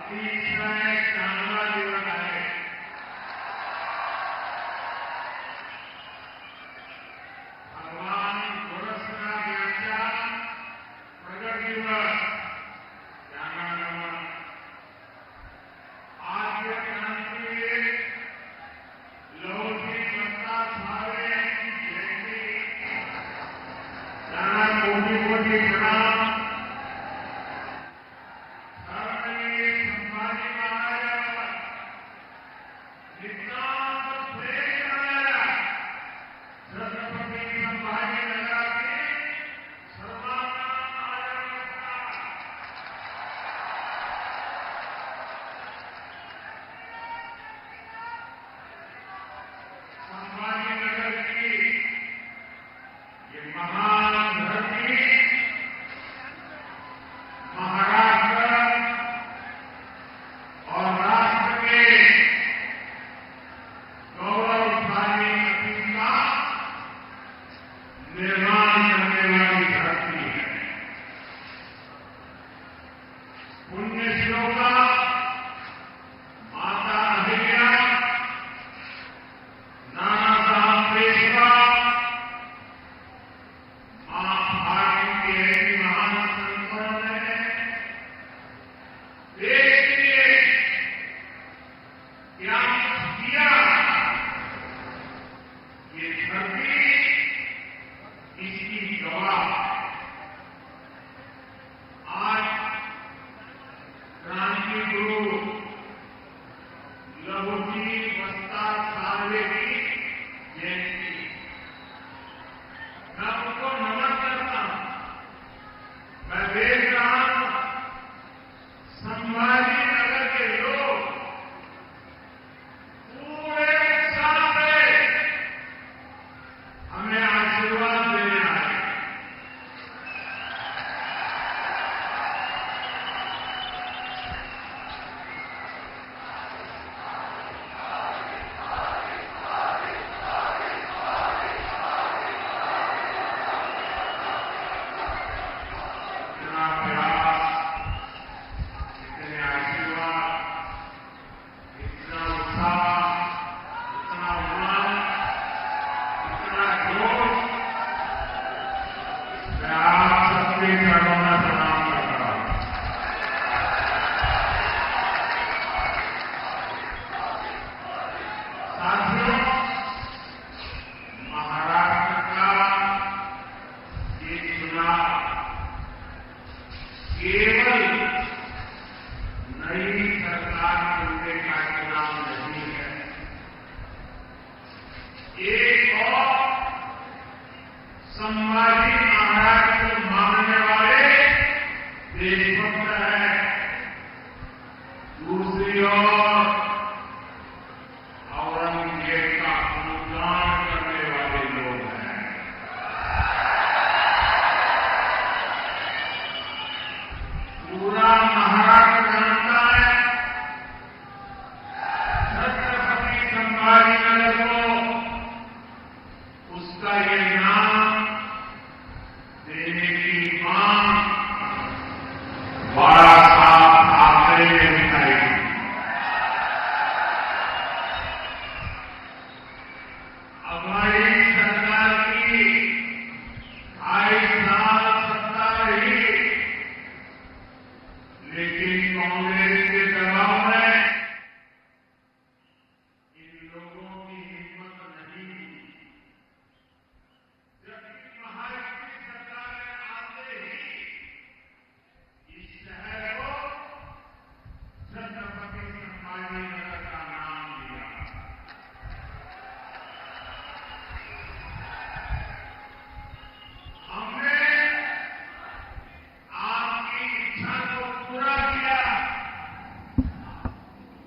तीसरा चांदवा दिवस आहे. भगवान गोरक्षनाथ यांच्या प्रगट दिवस त्यांना नमन. आद्य क्रांती लौकिक प्रताप भावे यांची जयंती त्यांना कोटी कोटी प्रणाम.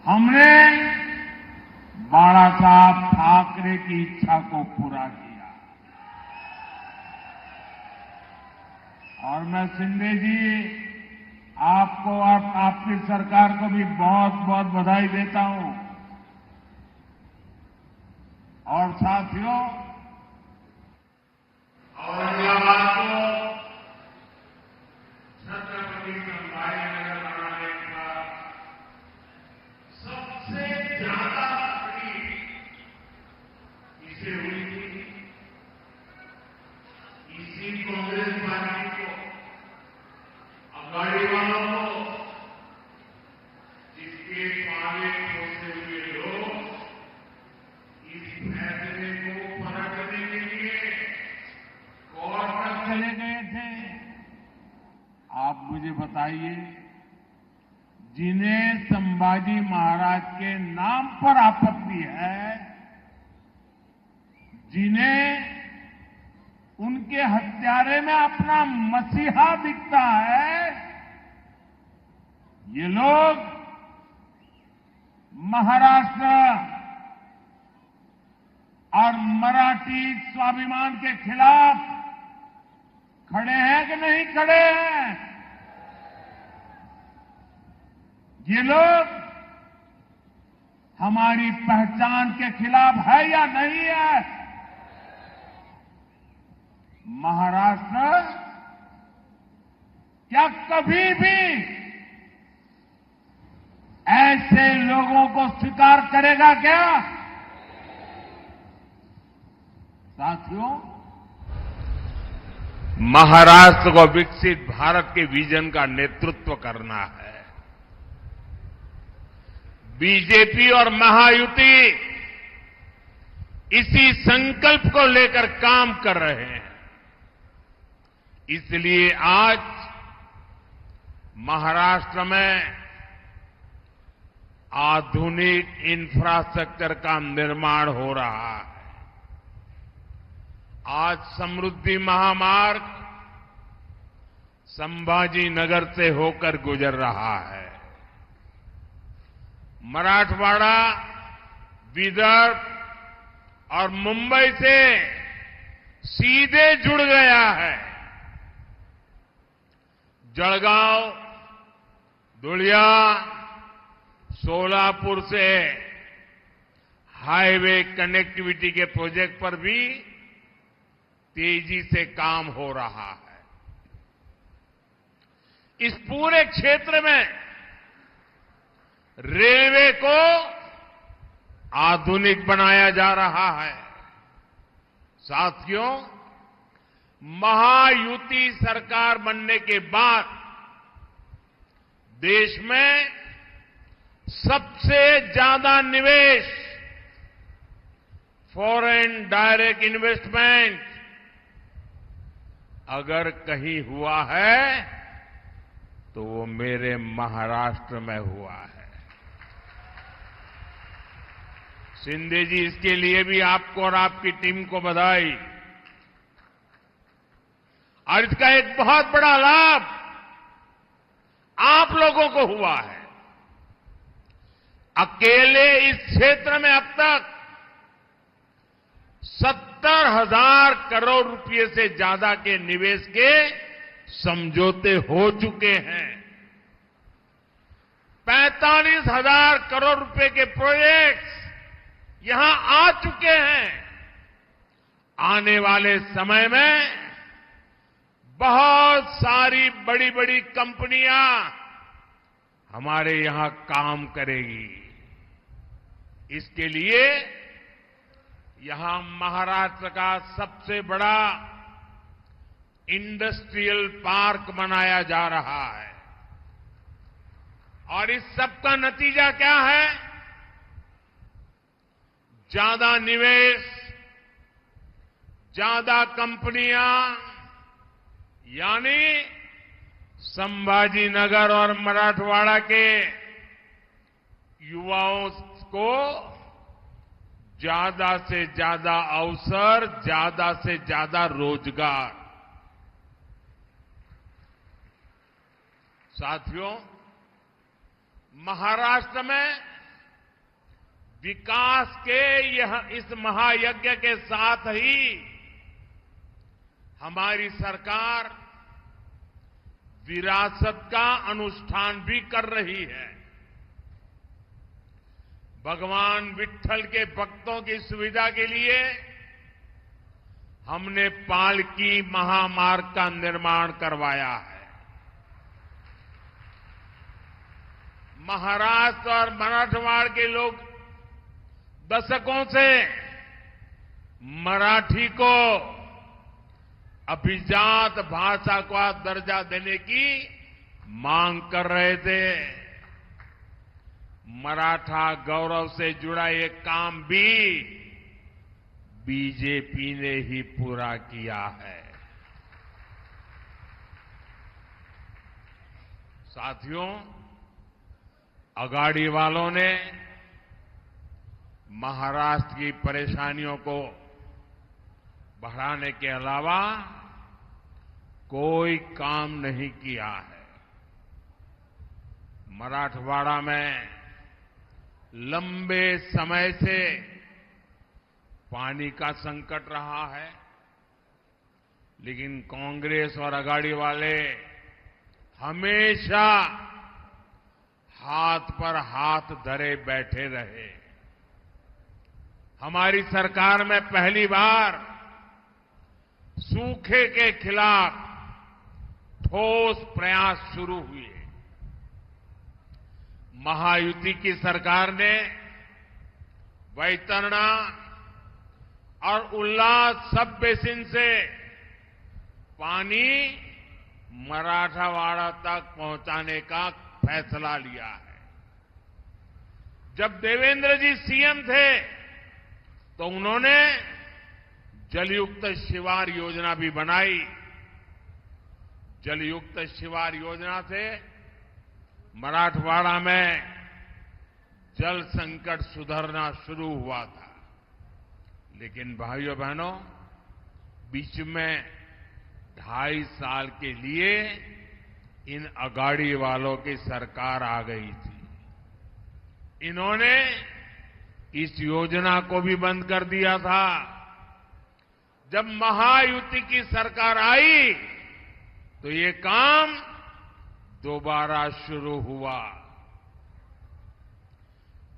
हमने बाला साहब ठाकरे की इच्छा को पूरा किया और मैं शिंदे जी आपको और आपकी सरकार को भी बहुत बहुत बधाई देता हूं। और साथियों, औरंगाबाद को छत्रपति संभाजी नगर बनाने का बताइए, जिन्हें संभाजी महाराज के नाम पर आपत्ति है, जिन्हें उनके हत्यारे में अपना मसीहा दिखता है, ये लोग महाराष्ट्र और मराठी स्वाभिमान के खिलाफ खड़े हैं कि नहीं खड़े हैं? ये लोग हमारी पहचान के खिलाफ है या नहीं है? महाराष्ट्र क्या कभी भी ऐसे लोगों को स्वीकार करेगा क्या? साथियों, महाराष्ट्र को विकसित भारत के विजन का नेतृत्व करना है। बीजेपी और महायुति इसी संकल्प को लेकर काम कर रहे हैं। इसलिए आज महाराष्ट्र में आधुनिक इंफ्रास्ट्रक्चर का निर्माण हो रहा है। आज समृद्धि महामार्ग संभाजी नगर से होकर गुजर रहा है। मराठवाड़ा, विदर्भ और मुंबई से सीधे जुड़ गया है। जळगांव, धुलिया, सोलापुर से हाईवे कनेक्टिविटी के प्रोजेक्ट पर भी तेजी से काम हो रहा है। इस पूरे क्षेत्र में रेलवे को आधुनिक बनाया जा रहा है। साथियों, महायुति सरकार बनने के बाद देश में सबसे ज्यादा निवेश, फॉरेन डायरेक्ट इन्वेस्टमेंट अगर कहीं हुआ है तो वो मेरे महाराष्ट्र में हुआ है। शिंदे जी, इसके लिए भी आपको और आपकी टीम को बधाई। और इसका एक बहुत बड़ा लाभ आप लोगों को हुआ है। अकेले इस क्षेत्र में अब तक 70,000 करोड़ रुपए से ज्यादा के निवेश के समझौते हो चुके हैं। 45,000 करोड़ रुपए के प्रोजेक्ट्स यहां आ चुके हैं। आने वाले समय में बहुत सारी बड़ी बड़ी कंपनियां हमारे यहां काम करेगी। इसके लिए यहां महाराष्ट्र का सबसे बड़ा इंडस्ट्रियल पार्क बनाया जा रहा है। और इस सब का नतीजा क्या है? ज्यादा निवेश, ज्यादा कंपनियां, यानी संभाजी नगर और मराठवाड़ा के युवाओं को ज्यादा से ज्यादा अवसर, ज्यादा से ज्यादा रोजगार। साथियों, महाराष्ट्र में विकास के इस महायज्ञ के साथ ही हमारी सरकार विरासत का अनुष्ठान भी कर रही है। भगवान विट्ठल के भक्तों की सुविधा के लिए हमने पालकी महामार्ग का निर्माण करवाया है। महाराष्ट्र और मराठवाड़ा के लोग दशकों से मराठी को अभिजात भाषा का दर्जा देने की मांग कर रहे थे। मराठा गौरव से जुड़ा ये काम भी बीजेपी ने ही पूरा किया है। साथियों, अगाड़ी वालों ने महाराष्ट्र की परेशानियों को बढ़ाने के अलावा कोई काम नहीं किया है। मराठवाड़ा में लंबे समय से पानी का संकट रहा है, लेकिन कांग्रेस और अगाड़ी वाले हमेशा हाथ पर हाथ धरे बैठे रहे। हमारी सरकार में पहली बार सूखे के खिलाफ ठोस प्रयास शुरू हुए। महायुति की सरकार ने वैतरणा और उल्लास सब बेसिन से पानी मराठवाड़ा तक पहुंचाने का फैसला लिया है। जब देवेंद्र जी सीएम थे तो उन्होंने जलयुक्त शिवार योजना भी बनाई। जलयुक्त शिवार योजना से मराठवाड़ा में जल संकट सुधरना शुरू हुआ था, लेकिन भाइयों बहनों, बीच में 2.5 साल के लिए इन अगाड़ी वालों की सरकार आ गई थी। इन्होंने इस योजना को भी बंद कर दिया था। जब महायुति की सरकार आई तो ये काम दोबारा शुरू हुआ।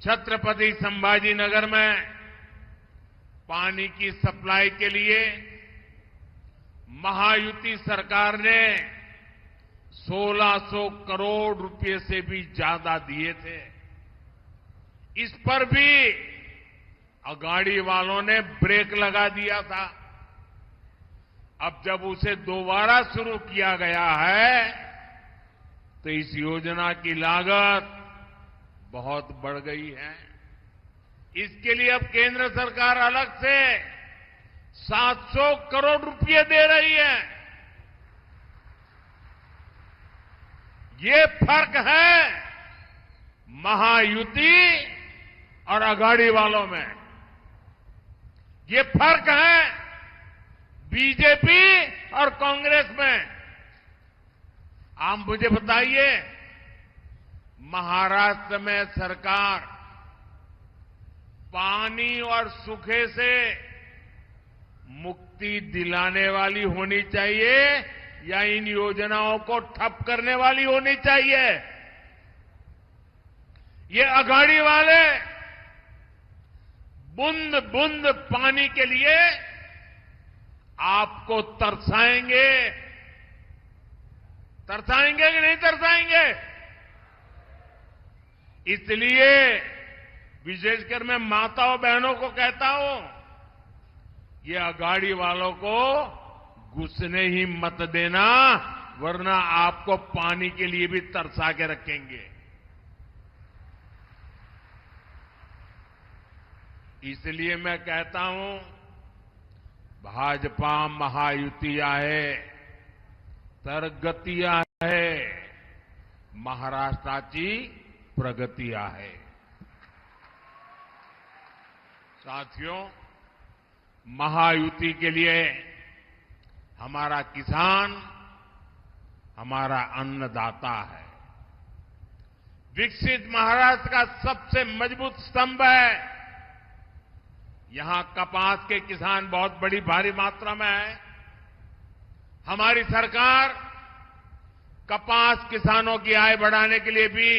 छत्रपति संभाजी नगर में पानी की सप्लाई के लिए महायुति सरकार ने 1600 करोड़ रुपए से भी ज्यादा दिए थे। इस पर भी अगाड़ी वालों ने ब्रेक लगा दिया था। अब जब उसे दोबारा शुरू किया गया है तो इस योजना की लागत बहुत बढ़ गई है। इसके लिए अब केंद्र सरकार अलग से 700 करोड़ रुपए दे रही है। ये फर्क है महायुति और अगाड़ी वालों में। ये फर्क है बीजेपी और कांग्रेस में। आप मुझे बताइए, महाराष्ट्र में सरकार पानी और सूखे से मुक्ति दिलाने वाली होनी चाहिए या इन योजनाओं को ठप करने वाली होनी चाहिए? ये अगाड़ी वाले बूंद बूंद पानी के लिए आपको तरसाएंगे। तरसाएंगे कि नहीं तरसाएंगे? इसलिए विशेषकर मैं माताओं बहनों को कहता हूं, ये अगाड़ी वालों को घुसने ही मत देना, वरना आपको पानी के लिए भी तरसा के रखेंगे। इसलिए मैं कहता हूं, भाजपा महायुति आहे तर गती आहे, महाराष्ट्राची प्रगती आहे। साथियों, महायुति के लिए हमारा किसान हमारा अन्नदाता है। विकसित महाराष्ट्र का सबसे मजबूत स्तंभ है। यहां कपास के किसान बहुत बड़ी भारी मात्रा में है। हमारी सरकार कपास किसानों की आय बढ़ाने के लिए भी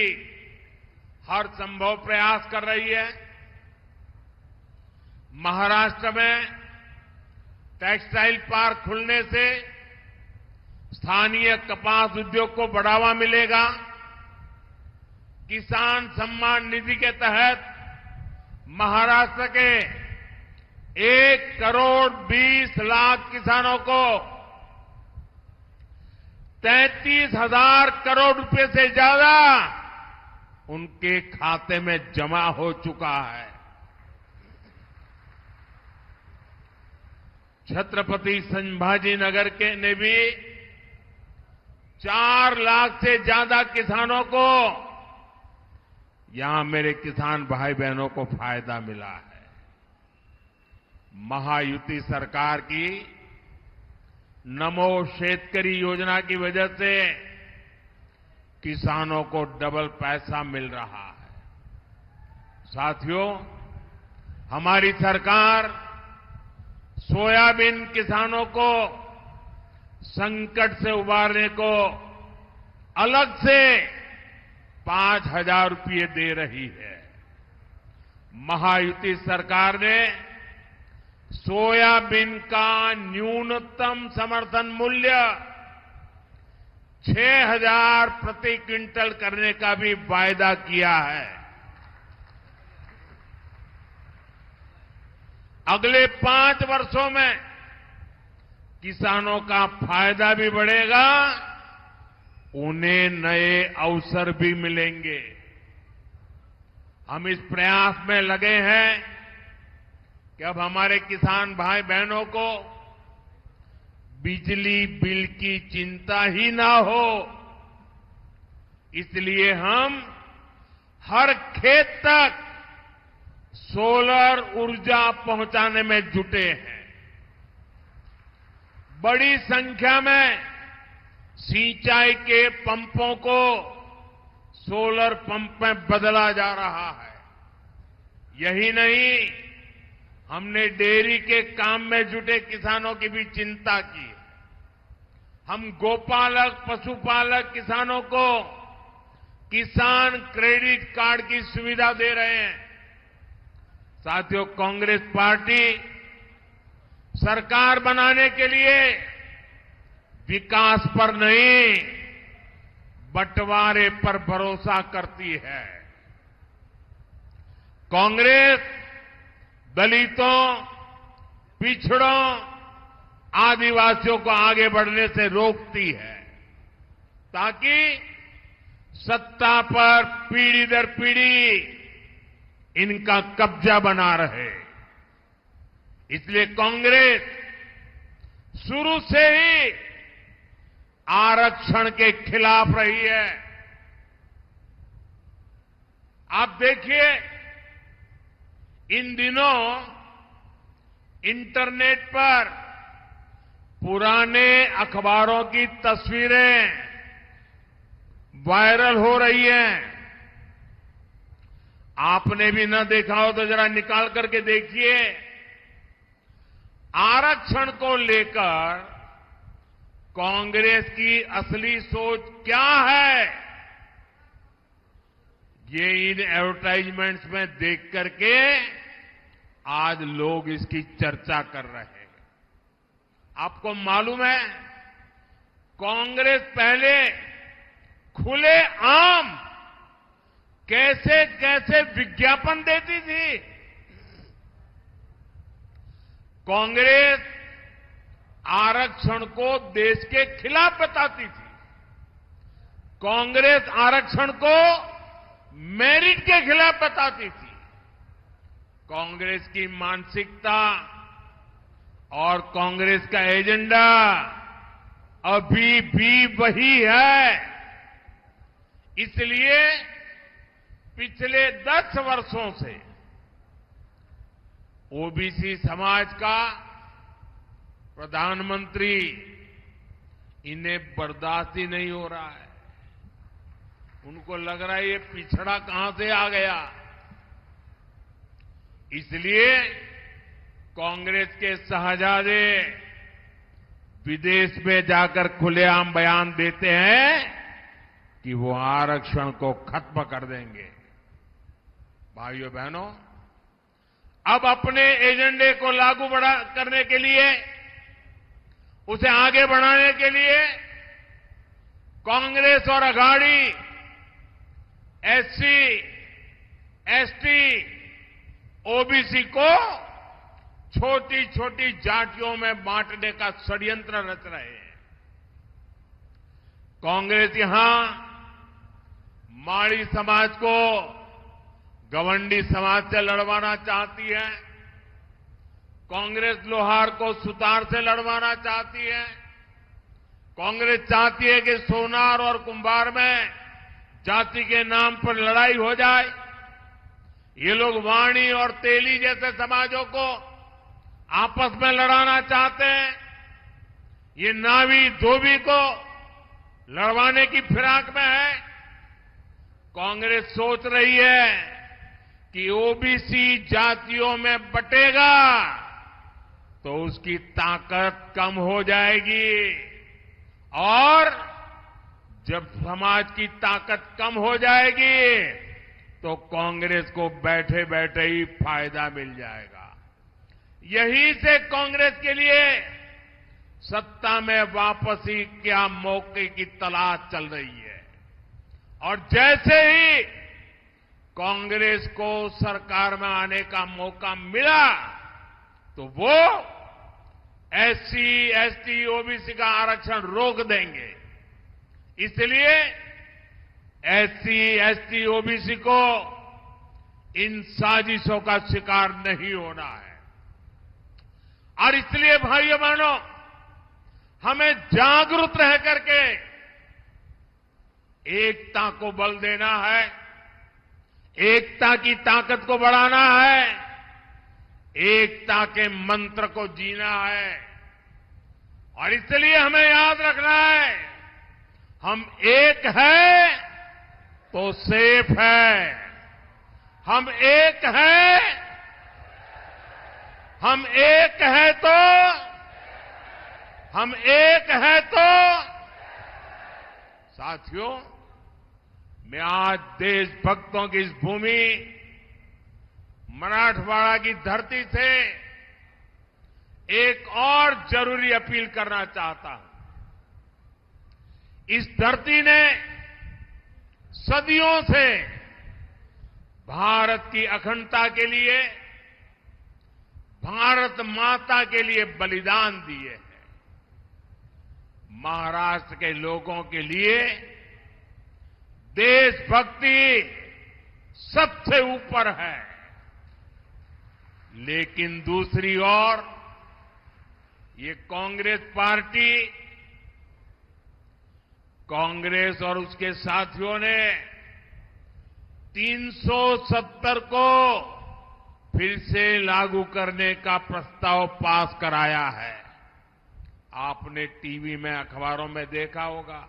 हर संभव प्रयास कर रही है। महाराष्ट्र में टेक्सटाइल पार्क खुलने से स्थानीय कपास उद्योग को बढ़ावा मिलेगा। किसान सम्मान निधि के तहत महाराष्ट्र के 1 करोड़ 20 लाख किसानों को 33,000 करोड़ रुपए से ज्यादा उनके खाते में जमा हो चुका है। छत्रपति संभाजी नगर के ने भी 4 लाख से ज्यादा किसानों को यहां मेरे किसान भाई बहनों को फायदा मिला है। महायुति सरकार की नमो शेतकरी योजना की वजह से किसानों को डबल पैसा मिल रहा है। साथियों, हमारी सरकार सोयाबीन किसानों को संकट से उबारने को अलग से 5,000 रुपये दे रही है। महायुति सरकार ने सोयाबीन का न्यूनतम समर्थन मूल्य 6,000 प्रति क्विंटल करने का भी वायदा किया है। अगले 5 वर्षों में किसानों का फायदा भी बढ़ेगा, उन्हें नए अवसर भी मिलेंगे। हम इस प्रयास में लगे हैं कि अब हमारे किसान भाई बहनों को बिजली बिल की चिंता ही ना हो, इसलिए हम हर खेत तक सोलर ऊर्जा पहुंचाने में जुटे हैं। बड़ी संख्या में सिंचाई के पंपों को सोलर पंप में बदला जा रहा है। यही नहीं, हमने डेयरी के काम में जुटे किसानों की भी चिंता की। हम गोपालक, पशुपालक किसानों को किसान क्रेडिट कार्ड की सुविधा दे रहे हैं। साथियों, कांग्रेस पार्टी सरकार बनाने के लिए विकास पर नहीं, बंटवारे पर भरोसा करती है। कांग्रेस दलितों, पिछड़ों, आदिवासियों को आगे बढ़ने से रोकती है, ताकि सत्ता पर पीढ़ी दर पीढ़ी इनका कब्जा बना रहे। इसलिए कांग्रेस शुरू से ही आरक्षण के खिलाफ रही है। आप देखिए, इन दिनों इंटरनेट पर पुराने अखबारों की तस्वीरें वायरल हो रही हैं। आपने भी न देखा हो तो जरा निकाल करके देखिए। आरक्षण को लेकर कांग्रेस की असली सोच क्या है, ये इन एडवर्टाइजमेंट्स में देख करके आज लोग इसकी चर्चा कर रहे हैं। आपको मालूम है, कांग्रेस पहले खुले आम कैसे कैसे विज्ञापन देती थी। कांग्रेस आरक्षण को देश के खिलाफ बताती थी। कांग्रेस आरक्षण को मेरिट के खिलाफ बताती थी। कांग्रेस की मानसिकता और कांग्रेस का एजेंडा अभी भी वही है। इसलिए पिछले 10 वर्षों से ओबीसी समाज का प्रधानमंत्री इन्हें बर्दाश्त ही नहीं हो रहा है। उनको लग रहा है ये पिछड़ा कहां से आ गया। इसलिए कांग्रेस के शहजादे विदेश में जाकर खुलेआम बयान देते हैं कि वो आरक्षण को खत्म कर देंगे। भाइयों बहनों, अब अपने एजेंडे को लागू करने के लिए, उसे आगे बढ़ाने के लिए कांग्रेस और अघाड़ी एससी, एसटी, ओबीसी को छोटी छोटी जातियों में बांटने का षड्यंत्र रच रहे हैं। कांग्रेस यहां माड़ी समाज को गवंडी समाज से लड़वाना चाहती है। कांग्रेस लोहार को सुतार से लड़वाना चाहती है। कांग्रेस चाहती है कि सोनार और कुंभार में जाति के नाम पर लड़ाई हो जाए। ये लोग वाणी और तेली जैसे समाजों को आपस में लड़ाना चाहते हैं। ये नावी धोबी को लड़वाने की फिराक में है। कांग्रेस सोच रही है कि ओबीसी जातियों में बटेगा तो उसकी ताकत कम हो जाएगी और जब समाज की ताकत कम हो जाएगी तो कांग्रेस को बैठे बैठे ही फायदा मिल जाएगा। यहीं से कांग्रेस के लिए सत्ता में वापसी क्या मौके की तलाश चल रही है और जैसे ही कांग्रेस को सरकार में आने का मौका मिला तो वो एससी, एसटी, ओबीसी का आरक्षण रोक देंगे। इसलिए एससी, एसटी, ओबीसी को इन साजिशों का शिकार नहीं होना है और इसलिए भाइयों बहनों हमें जागरूक रह करके एकता को बल देना है, एकता की ताकत को बढ़ाना है, एकता के मंत्र को जीना है और इसलिए हमें याद रखना है हम एक है तो सेफ है, हम एक है, हम एक है तो साथियों मैं आज देशभक्तों की इस भूमि मराठवाड़ा की धरती से एक और जरूरी अपील करना चाहता हूं। इस धरती ने सदियों से भारत की अखंडता के लिए, भारत माता के लिए बलिदान दिए हैं। महाराष्ट्र के लोगों के लिए देशभक्ति सबसे ऊपर है, लेकिन दूसरी ओर ये कांग्रेस पार्टी, कांग्रेस और उसके साथियों ने 370 को फिर से लागू करने का प्रस्ताव पास कराया है। आपने टीवी में, अखबारों में देखा होगा।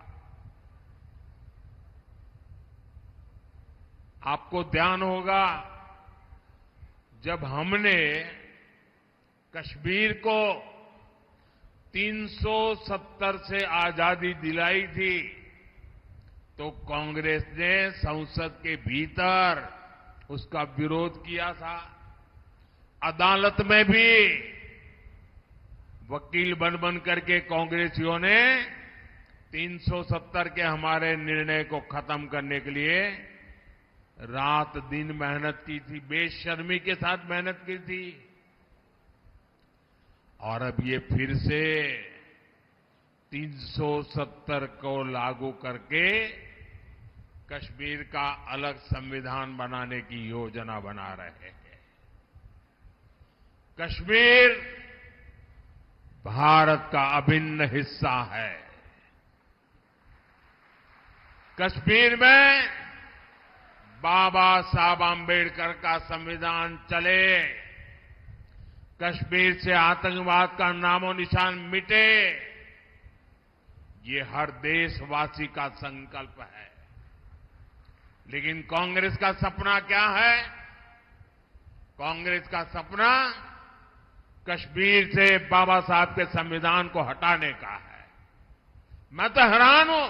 आपको ध्यान होगा जब हमने कश्मीर को 370 से आजादी दिलाई थी तो कांग्रेस ने संसद के भीतर उसका विरोध किया था। अदालत में भी वकील बन करके कांग्रेसियों ने 370 के हमारे निर्णय को खत्म करने के लिए रात दिन मेहनत की थी, बेशर्मी के साथ मेहनत की थी। और अब ये फिर से 370 को लागू करके कश्मीर का अलग संविधान बनाने की योजना बना रहे हैं। कश्मीर भारत का अभिन्न हिस्सा है। कश्मीर में बाबा साहब आंबेडकर का संविधान चले, कश्मीर से आतंकवाद का नामो निशान मिटे, ये हर देशवासी का संकल्प है। लेकिन कांग्रेस का सपना क्या है? कांग्रेस का सपना कश्मीर से बाबा साहब के संविधान को हटाने का है। मैं तो हैरान हूं,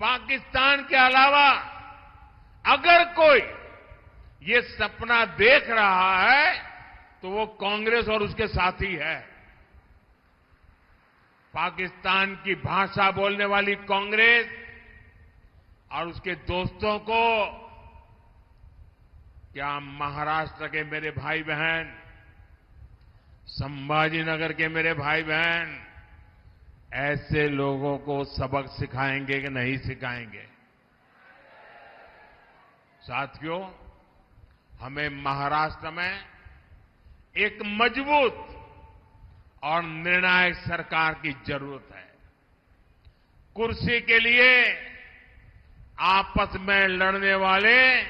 पाकिस्तान के अलावा अगर कोई ये सपना देख रहा है तो वो कांग्रेस और उसके साथी है। पाकिस्तान की भाषा बोलने वाली कांग्रेस और उसके दोस्तों को क्या महाराष्ट्र के मेरे भाई बहन, संभाजीनगर के मेरे भाई बहन ऐसे लोगों को सबक सिखाएंगे कि नहीं सिखाएंगे? साथियों, हमें महाराष्ट्र में एक मजबूत और निर्णायक सरकार की जरूरत है। कुर्सी के लिए आपस में लड़ने वाले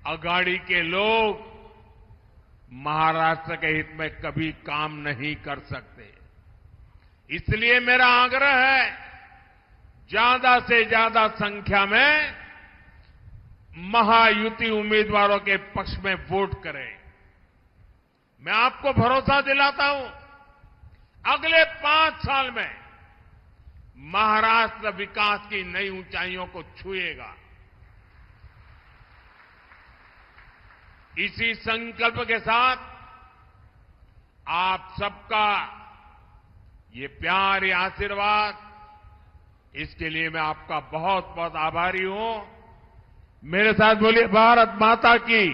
अघाड़ी के लोग महाराष्ट्र के हित में कभी काम नहीं कर सकते। इसलिए मेरा आग्रह है, ज्यादा से ज्यादा संख्या में महायुति उम्मीदवारों के पक्ष में वोट करें। मैं आपको भरोसा दिलाता हूं, अगले 5 साल में महाराष्ट्र विकास की नई ऊंचाइयों को छुएगा। इसी संकल्प के साथ आप सबका ये प्यार, ये आशीर्वाद, इसके लिए मैं आपका बहुत बहुत आभारी हूं। मेरे साथ बोलिए, भारत माता की,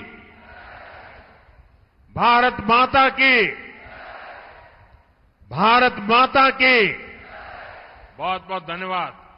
भारत माता की, भारत माता की। बहुत बहुत धन्यवाद।